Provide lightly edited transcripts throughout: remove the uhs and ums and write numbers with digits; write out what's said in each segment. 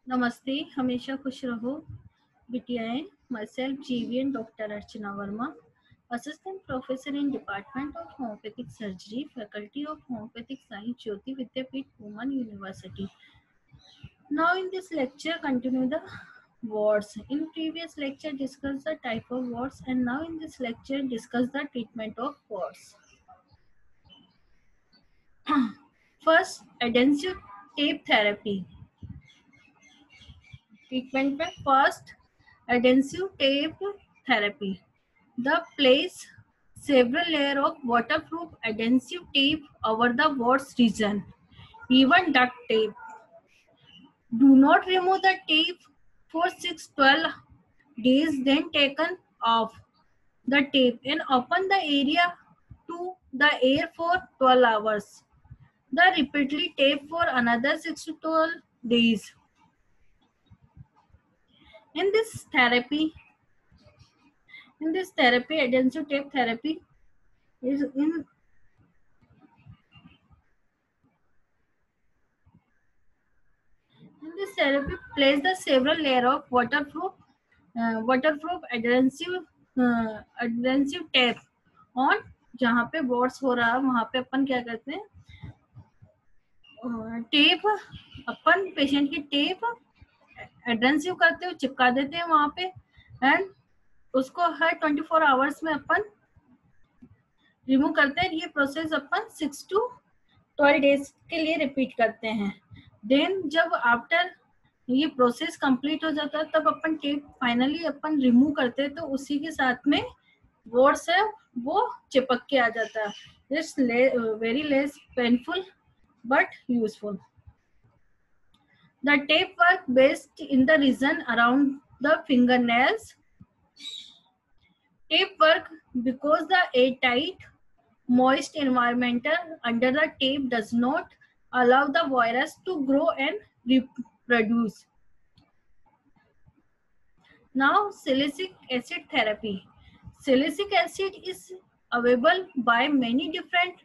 नमस्ते, हमेशा खुश रहो बिटियाएं। myself GVN Dr. Archana Verma, Assistant Professor in Department of Homeopathic Surgery, Faculty of Homeopathic Science, Jyoti Vidyapeeth, Women University. Now in this lecture, continue the wards. In previous lecture, discuss the type of wards, and now in this lecture, discuss the treatment of wards. First, adhesive tape therapy. Treatment में first adhesive tape therapy. The place several layer of waterproof adhesive tape over the wards region, even duct tape. Do not remove the tape for 6-12 days, then taken off the tape and open the area to the air for 12 hours. The repeatedly tape for another 6 to 12 days. In this therapy, adhesive tape therapy is in this therapy place the several layer of waterproof adhesive tape on जहाँ पे wards हो रहा है वहाँ पे अपन क्या करते हैं टेप अपन पेशेंट की टेप एडहेसिव करते हुए चिपका देते हैं वहाँ पे एंड उसको हर 24 आवर्स में अपन रिमूव करते हैं। ये प्रोसेस अपन 6 to 12 डेज के लिए रिपीट करते हैं। देन जब आफ्टर ये प्रोसेस कंप्लीट हो जाता है तब अपन टेप फाइनली अपन रिमूव करते हैं तो उसी के साथ में वॉर्ड्स है वो चिपक के आ जाता है। It's very less painful but useful. The tape work best in the region around the fingernails. Tape work because the airtight, moist environment under the tape does not allow the virus to grow and reproduce. Now, salicylic acid therapy. Salicylic acid is available by many different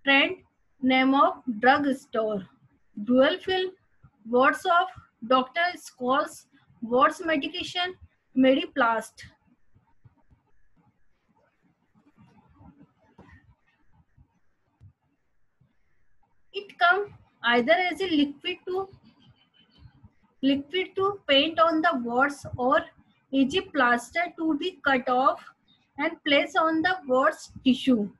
brand name of drug store. Dual fill, words of Dr. Scholl's, words medication, Mediplast. It comes either as a liquid to paint on the wards or as a plaster to be cut off and placed on the wards tissue.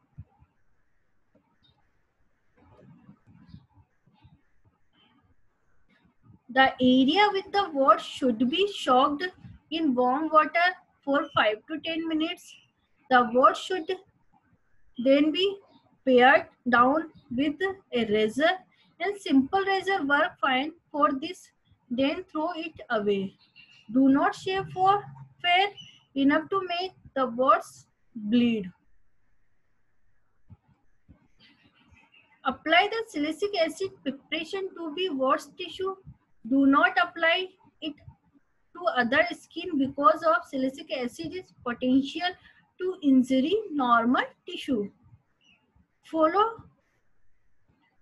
The area with the wart should be soaked in warm water for 5 to 10 minutes. The wart should then be pared down with a razor and simple razor work fine for this. Then throw it away. Do not shave for fair enough to make the warts bleed. Apply the salicylic acid preparation to the warts tissue. Do not apply it to other skin because of salicylic acid is potential to injury normal tissue. Follow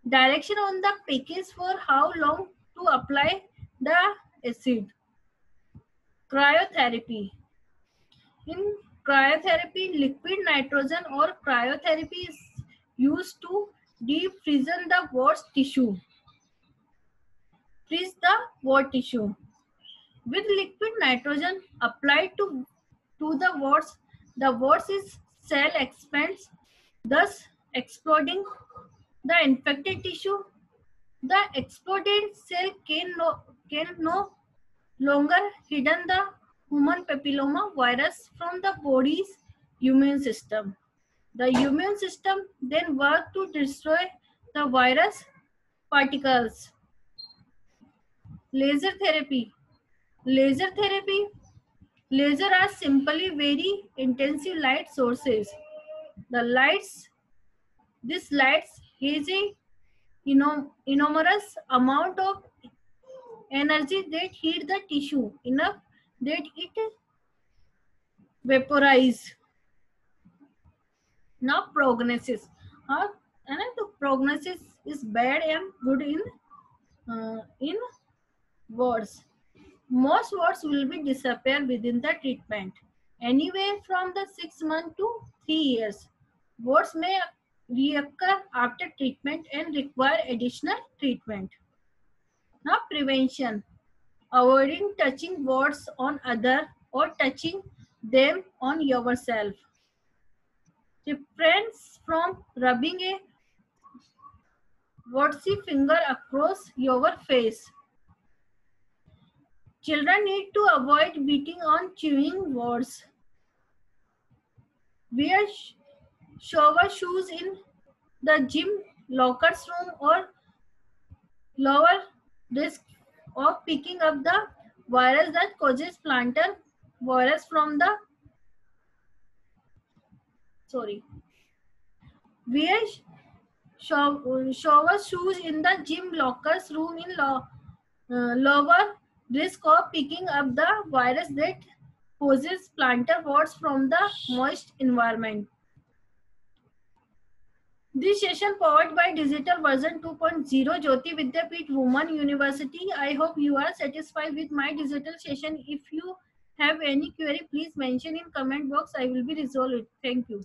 direction on the package for how long to apply the acid. Cryotherapy. In cryotherapy, liquid nitrogen or cryotherapy is used to deep freeze the wart tissue. Freeze the wart tissue. With liquid nitrogen applied to the warts is cell expands, thus exploding the infected tissue. The exploded cell can no longer hidden the human papilloma virus from the body's immune system. The immune system then works to destroy the virus particles. Laser therapy. Laser therapy. Laser are simply very intensive light sources. This lights has a enormous amount of energy that heat the tissue enough that it vaporize. Now prognosis. And the prognosis is bad and good in words. Most warts will be disappear within the treatment. Anywhere from the 6 months to 3 years. Warts may reoccur after treatment and require additional treatment. Now prevention. Avoiding touching warts on other or touching them on yourself. Refrain from rubbing a wartsy finger across your face. Children need to avoid beating on chewing warts. Wear shower shoes in the gym lockers room or lower risk of picking up the virus that causes plantar virus from the wear shower shoes in the gym lockers room in lower risk of picking up the virus that causes plantar warts from the moist environment. This session powered by digital version 2.0 Jyoti Vidyapeeth Women University. I hope you are satisfied with my digital session. If you have any query, please mention in comment box. I will be resolve it. Thank you.